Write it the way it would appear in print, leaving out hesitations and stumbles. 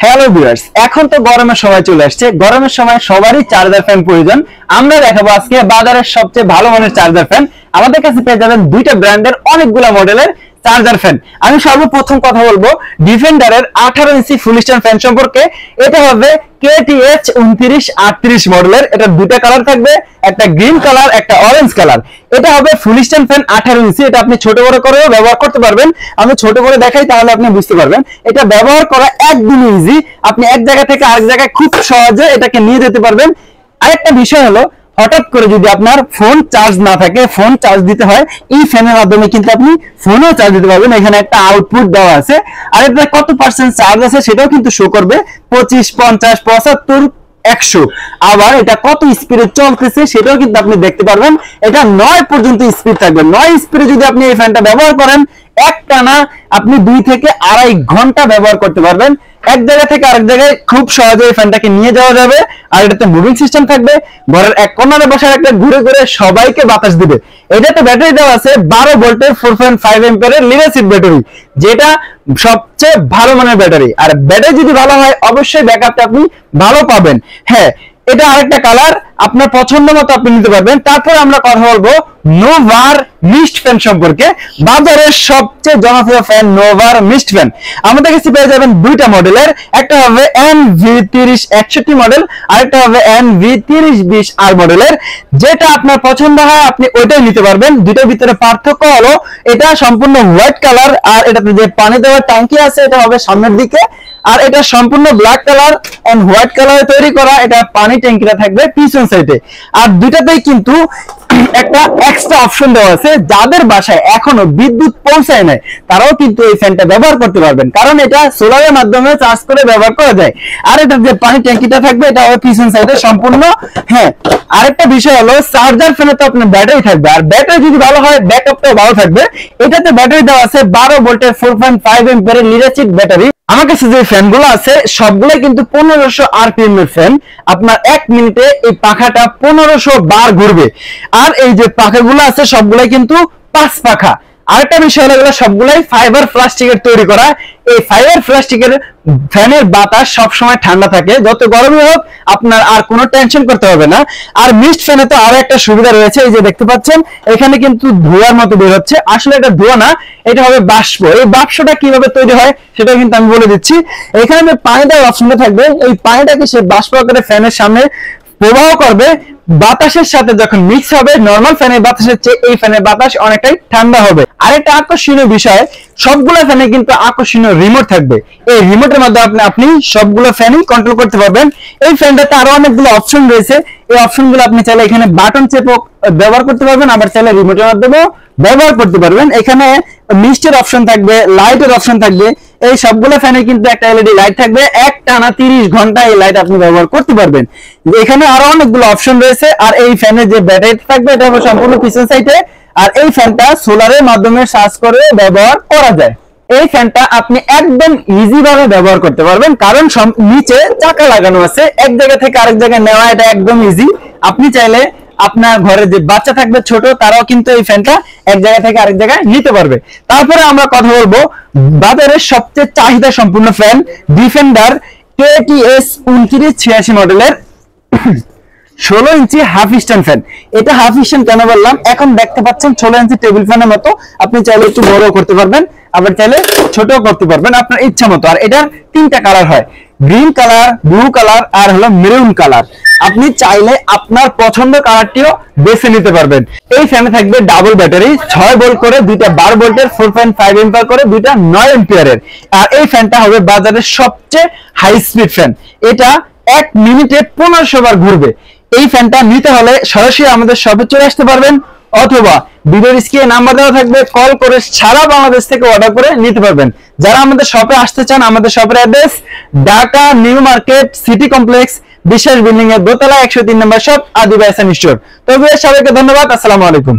Hello viewers, এখন তো গরমের সময় চলে আসছে। গরমের সময় সবারই চার্জার ফ্যান প্রয়োজন। আমরা দেখাবো আজকে বাজারের সবচেয়ে ভালো মানের চার্জার ফ্যান। আমাদের কাছে পেয়ে যাবেন দুইটা ব্র্যান্ডের অনেকগুলা মডেলের চার্জার ফ্যান। আমি সর্বপ্রথম কথা বলবো ডিফেন্ডারের 18 ইঞ্চি ফুল স্ট্যান্ড ফ্যান সম্পর্কে। এটা হবে KTH 2938 মডেলের। এটা দুইটা কালার থাকবে, একটা গ্রিন কালার, একটা অরেঞ্জ কালার। এটা হবে ফুল স্ট্যান্ড ফ্যান 18 ইঞ্চি। এটা আপনি ছোট বড় করেও ব্যবহার করতে পারবেন। আমি ছোট করে দেখাই তাহলে আপনি বুঝতে পারবেন। এটা ব্যবহার করা একদমই ইজি। আপনি এক জায়গা থেকে আরেক জায়গায় খুব সহজে এটাকে নিয়ে যেতে পারবেন। আরেকটা বিষয় হলো, হঠাৎ করে যদি আপনার ফোন চার্জ না থাকে, ফোন চার্জ দিতে হয়, এই ফ্যানের মাধ্যমে কিন্তু আপনি ফোনও চার্জ দিতে পারবেন। এখানে একটা আউটপুট দেওয়া আছে, আর এটা কত পার্সেন্ট চার্জ আছে সেটাও কিন্তু শো করবে, 25, 50, 75, 100। আবার এটা কত স্পিডে চলতেছে সেটাও কিন্তু আপনি দেখতে পারবেন। এটা 9 পর্যন্ত স্পিড থাকবে। 9 স্পিডে যদি আপনি এই ফ্যানটা ব্যবহার করেন, একটানা আপনি 2 থেকে আড়াই ঘন্টা ব্যবহার করতে পারবেন। এক জায়গা থেকে আরেক জায়গায় খুব সহজে এই ফ্যানটাকে নিয়ে যাওয়া যাবে। আর এটাতে মুভিং সিস্টেম থাকবে। ঘরের এক কর্নারে বসে একটা ঘুরে ঘুরে সবাইকে বাতাস দিবে। এটাতে ব্যাটারি দেওয়া আছে 12 ভোল্টের 4.5 এম্পিয়ারের লিড অ্যাসিড ব্যাটারি, যেটা সবচেয়ে ভালো মানের ব্যাটারি। আর ব্যাটারি যদি ভালো হয়, অবশ্যই ব্যাকআপটা আপনি ভালো পাবেন। হ্যাঁ, এটা আরেকটা কালার, আপনার পছন্দ মতো আপনি নিতে পারবেন। তারপর আমরা কথা বলবো নোভার মিস্ট ফ্যান সম্পর্কে। বাজারের সবচেয়ে জনপ্রিয় ফ্যান নোভার মিস্ট ফ্যান। আমাদের কাছে পেয়ে যাবেন দুইটা মডেলের, একটা হবে NV3061 মডেল, আরেকটা হবে NV3020R মডেলের। যেটা আপনার পছন্দ হয় আপনি ওইটাই নিতে পারবেন। দুটোর ভিতরে পার্থক্য হলো, এটা সম্পূর্ণ হোয়াইট কালার, আর এটাতে যে পানি দেওয়ার ট্যাঙ্কি আছে এটা হবে সামনের দিকে, আর এটা সম্পূর্ণ ব্ল্যাক কালার এন্ড হোয়াইট কালারে তৈরি করা। এটা পানি ট্যাঙ্কিটা থাকবে পিছন সাইডে। আর দুইটাতেই কিন্তু একটা এক্সট্রা অপশন দেওয়া আছে। যাদের বাসায় এখনো বিদ্যুৎ পৌঁছায় নাই, তারাও কিন্তু এই ফ্যানটা ব্যবহার করতে পারবেন, কারণ এটা সোলারের মাধ্যমে চার্জ করে ব্যবহার করা যায়। আর এটা যে পানি ট্যাঙ্কিটা থাকবে এটা হবে পিছন সাইডে সম্পূর্ণ। হ্যাঁ, আরেকটা বিষয় হলো, চার্জার ফ্যানে তো আপনার ব্যাটারি থাকবে, আর ব্যাটারি যদি ভালো হয় ব্যাকআপটাও ভালো থাকবে। এটাতে ব্যাটারি দেওয়া আছে 12 ভোল্টের 4.5 এম্পিয়ারের লিড অ্যাসিড ব্যাটারি। আমার কাছে যে ফ্যানগুলো আছে সবগুলাই কিন্তু 1500 RPM এর ফ্যান। আপনার 1 মিনিটে এই পাখাটা 1500 বার ঘুরবে। আর এই যে পাখাগুলো আছে সবগুলাই কিন্তু 5 পাখা। আরেকটা বিষয় হলো, এগুলো সবগুলাই ফাইবার প্লাস্টিকের তৈরি করা। এই ফাইবার প্লাস্টিকের ফ্যানের বাতাস সবসময় ঠান্ডা থাকে, যত গরমই হোক আপনার আর কোনো টেনশন করতে হবে না। আর মিস্ট ফ্যানে তো আরো একটা সুবিধা রয়েছে, এই যে দেখতে পাচ্ছেন এখানে কিন্তু ধোঁয়ার মতো বের হচ্ছে। আসলে এটা ধোঁয়া না, এটা হবে বাষ্প। এই বাষ্পটা কিভাবে তৈরি হয় সেটা কিন্তু আমি বলে দিচ্ছি। এখানে যে পানি দেওয়ার অপশনটা থাকবে, এই পানিটাকে সে বাষ্প আকারে ফ্যানের সামনে প্রবাহ করবে। বাতাসের সাথে যখন মিক্স হবে, নরমাল ফ্যানের বাতাসের চেয়ে এই ফ্যানের বাতাস অনেকটাই ঠান্ডা হবে। আরেকটা আকর্ষণীয় বিষয়, সবগুলো ফ্যানে কিন্তু আকর্ষণীয় রিমোট থাকবে। এই রিমোটের মাধ্যমে আপনি সবগুলো ফ্যানই কন্ট্রোল করতে পারবেন। এই ফ্যানটাতে আরো অনেকগুলো অপশন রয়েছে। এই অপশনগুলো আপনি চাইলে এখানে বাটন চেপে ব্যবহার করতে পারবেন, আবার চাইলে রিমোটের মাধ্যমেও ব্যবহার করতে পারবেন। এখানে মিস্টের অপশন থাকবে, লাইটের অপশন থাকবে। এই সবগুলো ফ্যানে কিন্তু একটা এলইডি লাইট থাকবে। এক টানা 30 ঘন্টা এই লাইট আপনি ব্যবহার করতে পারবেন। এখানে আরো অনেকগুলো অপশন রয়েছে। আর এই ফ্যানের যে ব্যাটারি থাকবে এটা হবে সম্পূর্ণ পিছন সাইডে। আর এই ফ্যানটা সোলারের মাধ্যমে চার্জ করে ব্যবহার করা যায়। এই ফ্যানটা আপনি একদম ইজি ভাবে ব্যবহার করতে পারবেন, কারণ নিচে চাকা লাগানো আছে। এক জায়গা থেকে আরেক জায়গায় নেওয়া এটা একদম ইজি। আপনি চাইলে আপনার ঘরে যে বাচ্চা থাকবে ছোট, তারাও কিন্তু এই ফ্যানটা এক জায়গা থেকে আরেক জায়গায় নিতে পারবে। তারপরে আমরা কথা বলবো বাজারের সবচেয়ে চাহিদা সম্পূর্ণ ফ্যান ডিফেন্ডার KTS 2986 মডেলের 16 ইঞ্চি হাফ স্ট্যান্ড ফ্যান। এটা হাফ স্ট্যান্ড কেন বললাম, এখন দেখতে পাচ্ছেন 16 ইঞ্চি টেবিল ফ্যানের মতো। আপনি চাইলে একটু বড় করতে পারবেন, আবার চাইলে ছোটও করতে পারবেন আপনার ইচ্ছা মতো। আর এটার 3টা কালার হয়, গ্রিন কালার, ব্লু কালার আর হলো মেরুন কালার। আপনি চাইলে আপনার পছন্দ কালারটিও বেছে নিতে পারবেন। এই ফ্যানে থাকবে ডাবল ব্যাটারি, 6 ভোল্ট করে, দুইটা 12 ভোল্টের 4.5 এম্পিয়ার করে, দুইটা 9 এম্পিয়ারের। আর এই ফ্যানটা হবে বাজারের সবচেয়ে হাই স্পিড ফ্যান। এটা 1 মিনিটে 1500 বার ঘুরবে। এই ফ্যানটা নিতে হলে সরাসরি আমাদের শপে চলে আসতে পারবেন, অথবা ভিডিওর স্ক্রিনে নাম্বার দেওয়া থাকবে, কল করে সারা বাংলাদেশ থেকে অর্ডার করে নিতে পারবেন। যারা আমাদের শপে আসতে চান, আমাদের শপের address Dhaka new market city complex, বিশ্বাস বিল্ডিং এর দোতলা 103 নম্বর শপ, আদিবাসী স্টোর। তবে সবাইকে ধন্যবাদ। আসসালামু আলাইকুম।